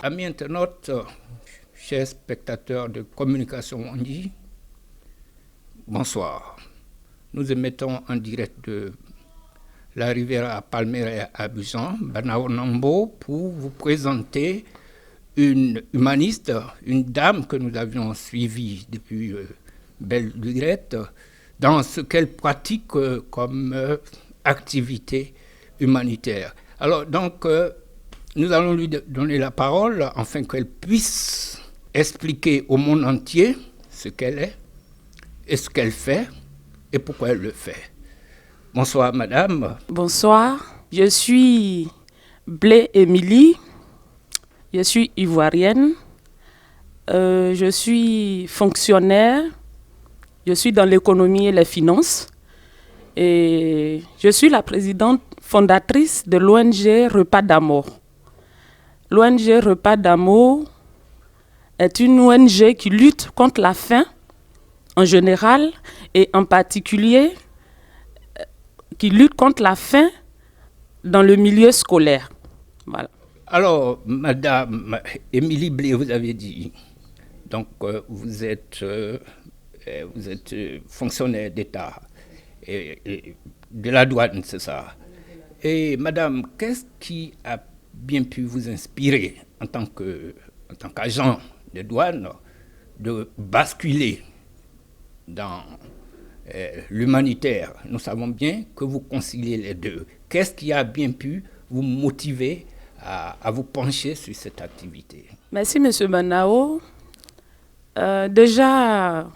Amis internautes, chers spectateurs de Communication Wandi, bonsoir. Nous émettons en direct de la rivière à Palmyre à Abidjan, Banao Nambo, pour vous présenter une humaniste, une dame que nous avions suivie depuis belle lurette, dans ce qu'elle pratique comme activité humanitaire. Alors donc, nous allons lui donner la parole afin qu'elle puisse expliquer au monde entier ce qu'elle est et ce qu'elle fait et pourquoi elle le fait. Bonsoir madame. Bonsoir, je suis Blé Émilie, je suis ivoirienne, je suis fonctionnaire, je suis dans l'économie et les finances et je suis la présidente fondatrice de l'ONG Repas d'amour. L'ONG Repas d'amour est une ONG qui lutte contre la faim en général et en particulier qui lutte contre la faim dans le milieu scolaire. Voilà. Alors, madame Émilie Blé, vous avez dit, donc vous êtes fonctionnaire d'État et de la douane, c'est ça. Et madame, qu'est-ce qui a bien pu vous inspirer en tant qu'agent de douane de basculer dans l'humanitaire? Nous savons bien que vous conciliez les deux. Qu'est-ce qui a bien pu vous motiver à vous pencher sur cette activité? Merci, M. Banao. Déjà,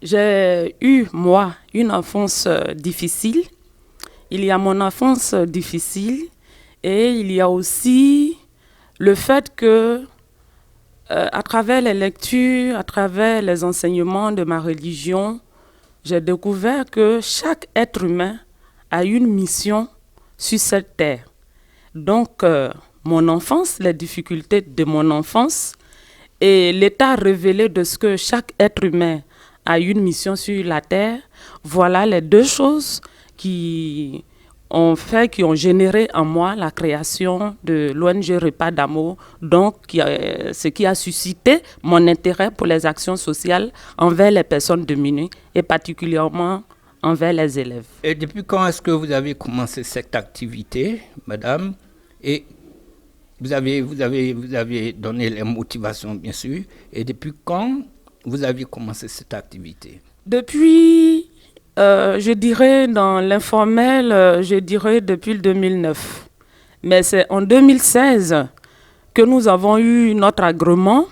j'ai eu, moi, une enfance difficile. Il y a mon enfance difficile et il y a aussi le fait que, à travers les lectures, à travers les enseignements de ma religion, j'ai découvert que chaque être humain a une mission sur cette terre. Donc, mon enfance, les difficultés de mon enfance et l'état révélé de ce que chaque être humain a une mission sur la terre, voilà les deux choses qui ont généré en moi la création de l'ONG Repas d'amour, donc ce qui a suscité mon intérêt pour les actions sociales envers les personnes démunies et particulièrement envers les élèves. Et depuis quand est-ce que vous avez commencé cette activité, madame? Et vous avez donné les motivations, bien sûr. Et depuis quand vous avez commencé cette activité? Depuis, je dirais dans l'informel, je dirais depuis le 2009. Mais c'est en 2016 que nous avons eu notre agrément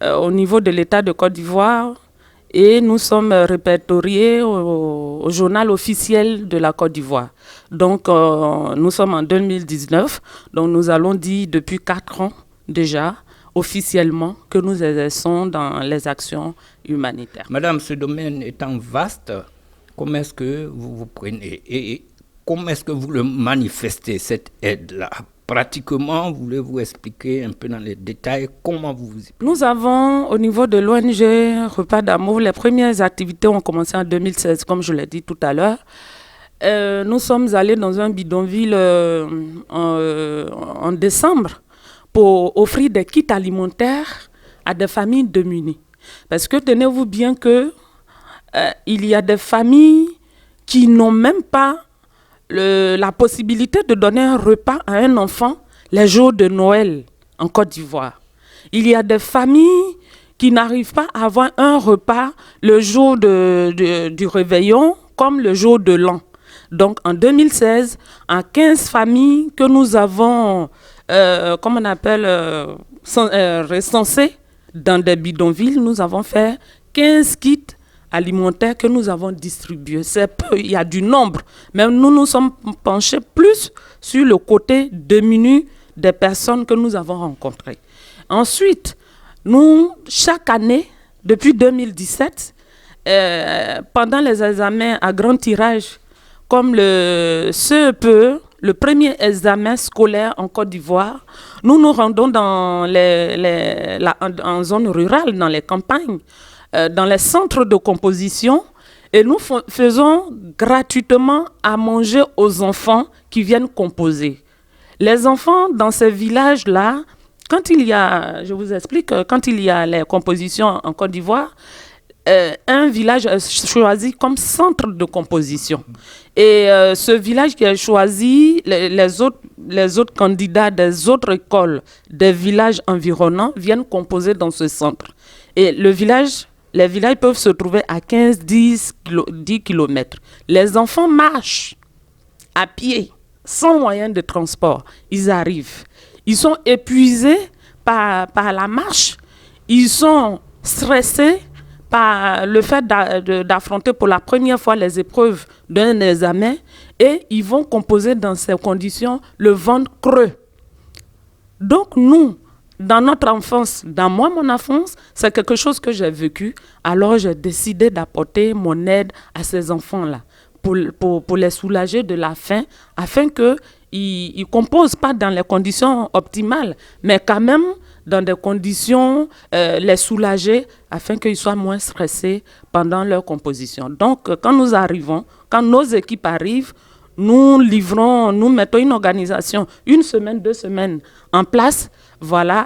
au niveau de l'État de Côte d'Ivoire et nous sommes répertoriés au journal officiel de la Côte d'Ivoire. Donc, nous sommes en 2019, donc nous allons dire depuis 4 ans déjà, officiellement, que nous exerçons dans les actions humanitaires. Madame, ce domaine étant vaste, comment est-ce que vous vous prenez et comment est-ce que vous le manifestez, cette aide-là? Pratiquement, voulez-vous expliquer un peu dans les détails comment vous vous y prenez? Nous avons, au niveau de l'ONG Repas d'amour, les premières activités ont commencé en 2016, comme je l'ai dit tout à l'heure. Nous sommes allés dans un bidonville en décembre pour offrir des kits alimentaires à des familles démunies. Parce que tenez-vous bien que il y a des familles qui n'ont même pas la possibilité de donner un repas à un enfant les jours de Noël en Côte d'Ivoire. Il y a des familles qui n'arrivent pas à avoir un repas le jour du réveillon comme le jour de l'an. Donc en 2016, en 15 familles que nous avons recensées dans des bidonvilles, nous avons fait 15 kits alimentaires que nous avons distribués. C'est peu, il y a du nombre, mais nous sommes penchés plus sur le côté démuni des personnes que nous avons rencontrées. Ensuite, nous, chaque année, depuis 2017, pendant les examens à grand tirage, comme le CEPE, le premier examen scolaire en Côte d'Ivoire, nous nous rendons en zone rurale, dans les campagnes, dans les centres de composition, et nous faisons gratuitement à manger aux enfants qui viennent composer. Les enfants dans ces villages-là quand il y a, je vous explique, quand il y a les compositions en Côte d'Ivoire, un village est choisi comme centre de composition. Et ce village qui est choisi, les autres candidats des autres écoles des villages environnants viennent composer dans ce centre. Et les villages peuvent se trouver à 10 km. Les enfants marchent à pied, sans moyen de transport. Ils arrivent. Ils sont épuisés par la marche. Ils sont stressés par le fait d'affronter pour la première fois les épreuves d'un examen, et ils vont composer dans ces conditions le ventre creux. Donc nous, dans notre enfance, mon enfance, c'est quelque chose que j'ai vécu. Alors j'ai décidé d'apporter mon aide à ces enfants-là pour les soulager de la faim, afin qu'ils ne composent pas dans les conditions optimales, mais quand même dans des conditions, les soulager afin qu'ils soient moins stressés pendant leur composition. Donc, quand nos équipes arrivent, nous mettons une organisation, 1 semaine, 2 semaines en place, voilà,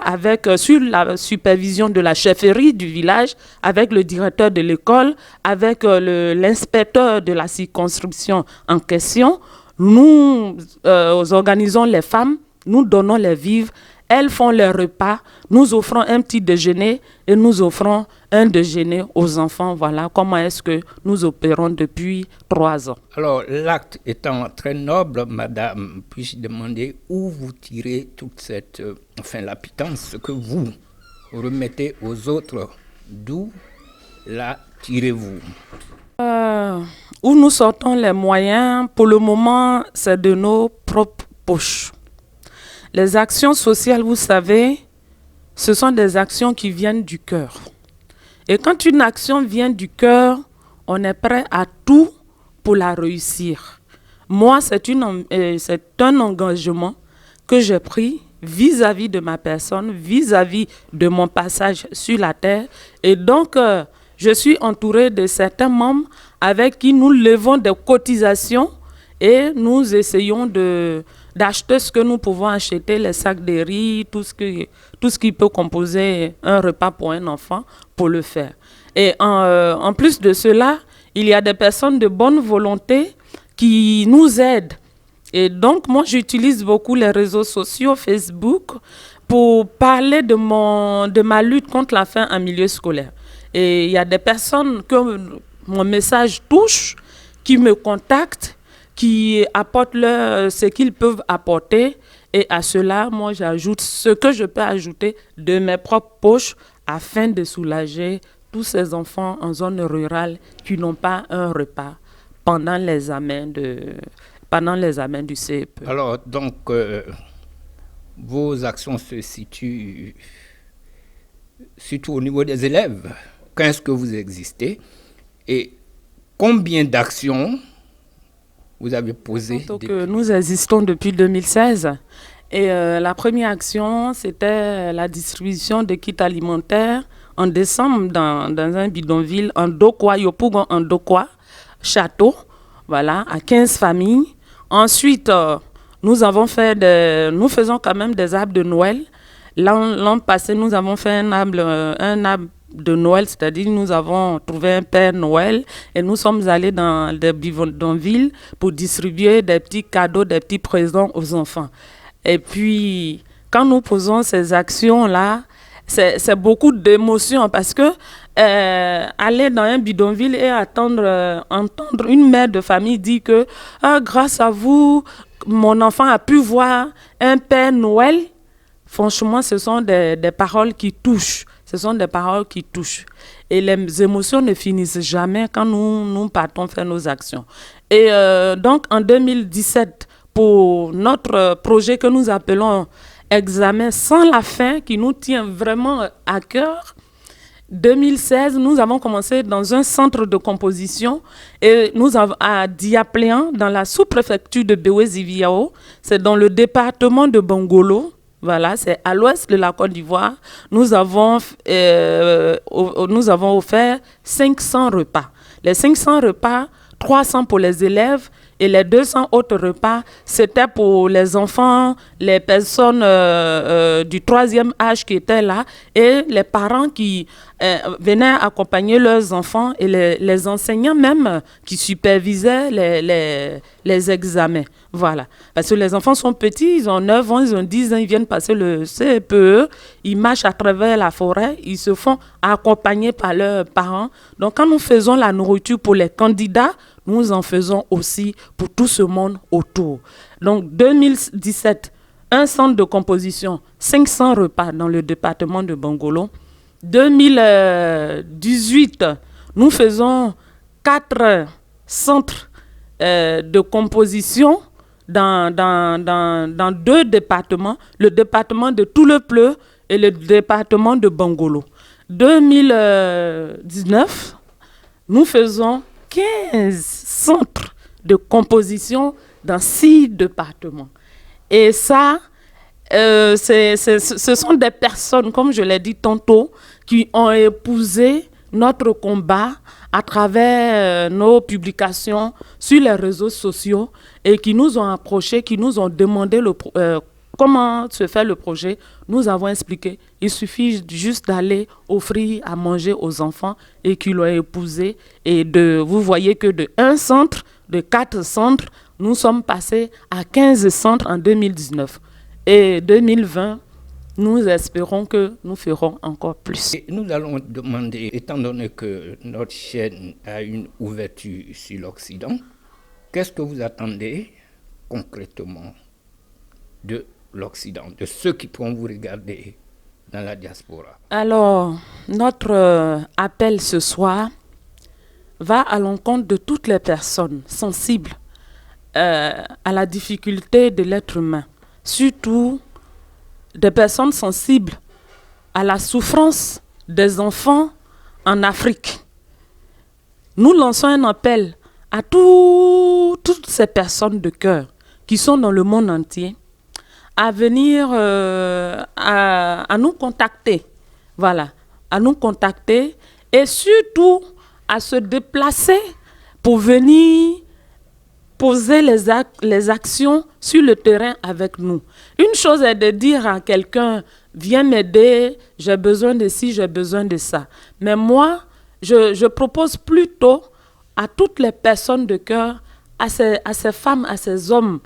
sur la supervision de la chefferie du village, avec le directeur de l'école, avec l'inspecteur de la circonscription en question. Nous organisons les femmes, nous donnons les vivres. Elles font leurs repas, nous offrons un petit déjeuner et nous offrons un déjeuner aux enfants. Voilà comment est-ce que nous opérons depuis 3 ans. Alors, l'acte étant très noble, madame, puis-je demander où vous tirez toute cette la pitance que vous remettez aux autres? D'où la tirez-vous? Où nous sortons les moyens, pour le moment, c'est de nos propres poches. Les actions sociales, vous savez, ce sont des actions qui viennent du cœur. Et quand une action vient du cœur, on est prêt à tout pour la réussir. Moi, c'est un engagement que j'ai pris vis-à-vis de ma personne, vis-à-vis de mon passage sur la terre. Et donc, je suis entourée de certains membres avec qui nous levons des cotisations et nous essayons d'acheter ce que nous pouvons acheter, les sacs de riz, tout ce qui peut composer un repas pour un enfant, pour le faire. Et en plus de cela, il y a des personnes de bonne volonté qui nous aident. Et donc, moi, j'utilise beaucoup les réseaux sociaux, Facebook, pour parler de ma lutte contre la faim en milieu scolaire. Et il y a des personnes que mon message touche, qui me contactent, qui apportent ce qu'ils peuvent apporter. Et à cela, moi, j'ajoute ce que je peux ajouter de mes propres poches afin de soulager tous ces enfants en zone rurale qui n'ont pas un repas pendant l'examen du CEP. Alors, donc, vos actions se situent surtout au niveau des élèves. Quand est-ce que vous existez et combien d'actions vous avez posées? Donc, nous existons depuis 2016. Et la première action, c'était la distribution de kits alimentaires en décembre dans un bidonville en Dokwa, Yopougon en Dokwa, château, voilà, à 15 familles. Ensuite, nous faisons quand même des arbres de Noël. L'an passé, nous avons fait un arbre de Noël, c'est-à-dire nous avons trouvé un Père Noël et nous sommes allés dans des bidonvilles pour distribuer des petits cadeaux, des petits présents aux enfants. Et puis, quand nous posons ces actions-là, c'est beaucoup d'émotions parce que aller dans un bidonville et entendre une mère de famille dire que grâce à vous, mon enfant a pu voir un Père Noël, franchement, ce sont des paroles qui touchent. Ce sont des paroles qui touchent. Et les émotions ne finissent jamais quand nous partons faire nos actions. Et donc, en 2017, pour notre projet que nous appelons Examen sans la faim, qui nous tient vraiment à cœur, 2016, nous avons commencé dans un centre de composition et nous avons à Diapléan, dans la sous-préfecture de Béoué-Ziviao, c'est dans le département de Bangolo. Voilà, c'est à l'ouest de la Côte d'Ivoire. Nous avons offert 500 repas. Les 500 repas, 300 pour les élèves Et les 200 autres repas, c'était pour les enfants, les personnes du 3e âge qui étaient là et les parents qui venaient accompagner leurs enfants et les enseignants même qui supervisaient les examens. Voilà. Parce que les enfants sont petits, ils ont 9 ans, ils ont 10 ans, ils viennent passer le CPE, ils marchent à travers la forêt, ils se font accompagner par leurs parents. Donc quand nous faisons la nourriture pour les candidats, nous en faisons aussi pour tout ce monde autour. Donc 2017, un centre de composition, 500 repas dans le département de Bongolo. 2018, nous faisons 4 centres de composition dans 2 départements, le département de Toulepleu et le département de Bongolo. 2019, nous faisons 15 centres de composition dans 6 départements. Et ça, ce sont des personnes, comme je l'ai dit tantôt, qui ont épousé notre combat à travers nos publications sur les réseaux sociaux et qui nous ont approchés, qui nous ont demandé comment se fait le projet. Nous avons expliqué, il suffit juste d'aller offrir à manger aux enfants et qu'ils l'ont épousé. Et vous voyez que de 1 centre, de 4 centres, nous sommes passés à 15 centres en 2019. Et 2020, nous espérons que nous ferons encore plus. Et nous allons demander, étant donné que notre chaîne a une ouverture sur l'Occident, qu'est-ce que vous attendez concrètement de l'Occident, de ceux qui pourront vous regarder dans la diaspora? Alors, notre appel ce soir va à l'encontre de toutes les personnes sensibles à la difficulté de l'être humain, surtout des personnes sensibles à la souffrance des enfants en Afrique. Nous lançons un appel à toutes ces personnes de cœur qui sont dans le monde entier à venir à nous contacter. Voilà, à nous contacter et surtout à se déplacer pour venir poser les actions sur le terrain avec nous. Une chose est de dire à quelqu'un, viens m'aider, j'ai besoin de ci, j'ai besoin de ça. Mais moi, je propose plutôt à toutes les personnes de cœur, à ces femmes, à ces hommes,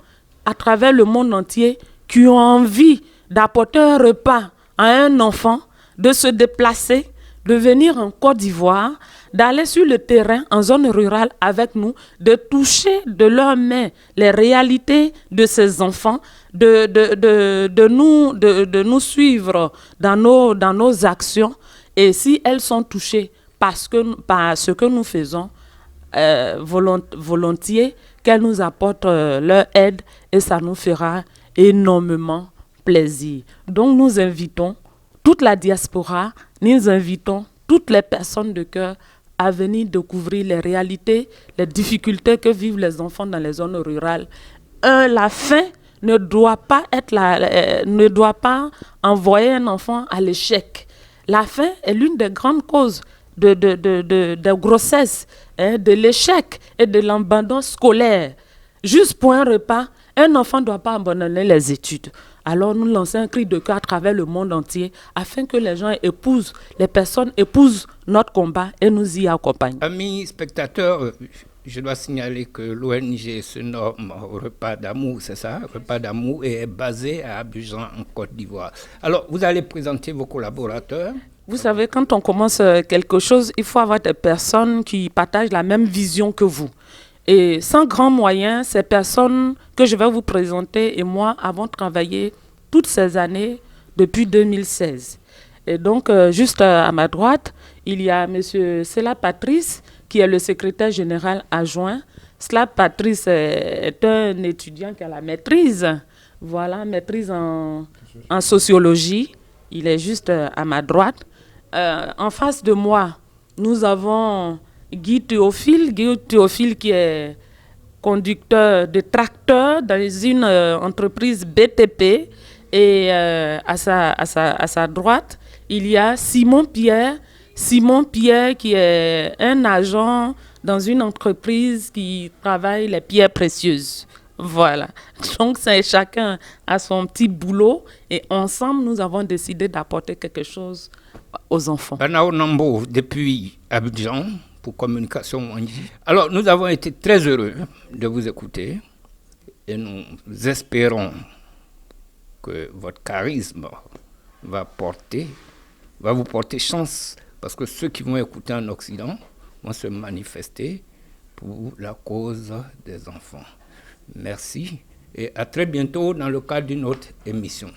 à travers le monde entier, qui ont envie d'apporter un repas à un enfant, de se déplacer, de venir en Côte d'Ivoire, d'aller sur le terrain, en zone rurale avec nous, de toucher de leurs mains les réalités de ces enfants, de nous suivre dans nos actions. Et si elles sont touchées par ce que nous faisons, volontiers, qu'elles nous apportent leur aide et ça nous fera énormément plaisir. Donc nous invitons toute la diaspora, nous invitons toutes les personnes de cœur à venir découvrir les réalités, les difficultés que vivent les enfants dans les zones rurales. La faim ne doit pas envoyer un enfant à l'échec. La faim est l'une des grandes causes de grossesse, de l'échec et de l'abandon scolaire. Juste pour un repas, un enfant ne doit pas abandonner les études. Alors nous lançons un cri de cœur à travers le monde entier afin que les personnes épousent notre combat et nous y accompagnent. Amis spectateurs, je dois signaler que l'ONG se nomme Repas d'amour, c'est ça, Repas d'amour, et est basé à Abidjan en Côte d'Ivoire. Alors, vous allez présenter vos collaborateurs. Vous savez, quand on commence quelque chose, il faut avoir des personnes qui partagent la même vision que vous. Et sans grands moyens, ces personnes que je vais vous présenter et moi avons travaillé toutes ces années depuis 2016. Et donc, juste à ma droite, il y a M. Sela Patrice, qui est le secrétaire général adjoint. Sela Patrice est un étudiant qui a la maîtrise, maîtrise en sociologie. Il est juste à ma droite. En face de moi, nous avons Guy Théophile qui est conducteur de tracteur dans une entreprise BTP. Et à sa droite, il y a Simon Pierre. Simon Pierre, qui est un agent dans une entreprise qui travaille les pierres précieuses. Voilà. Donc, chacun a son petit boulot et ensemble, nous avons décidé d'apporter quelque chose aux enfants. Banao Nambo, depuis Abidjan, pour Communication Wandji. Alors, nous avons été très heureux de vous écouter et nous espérons que votre charisme va vous porter chance, parce que ceux qui vont écouter en Occident vont se manifester pour la cause des enfants. Merci et à très bientôt dans le cadre d'une autre émission.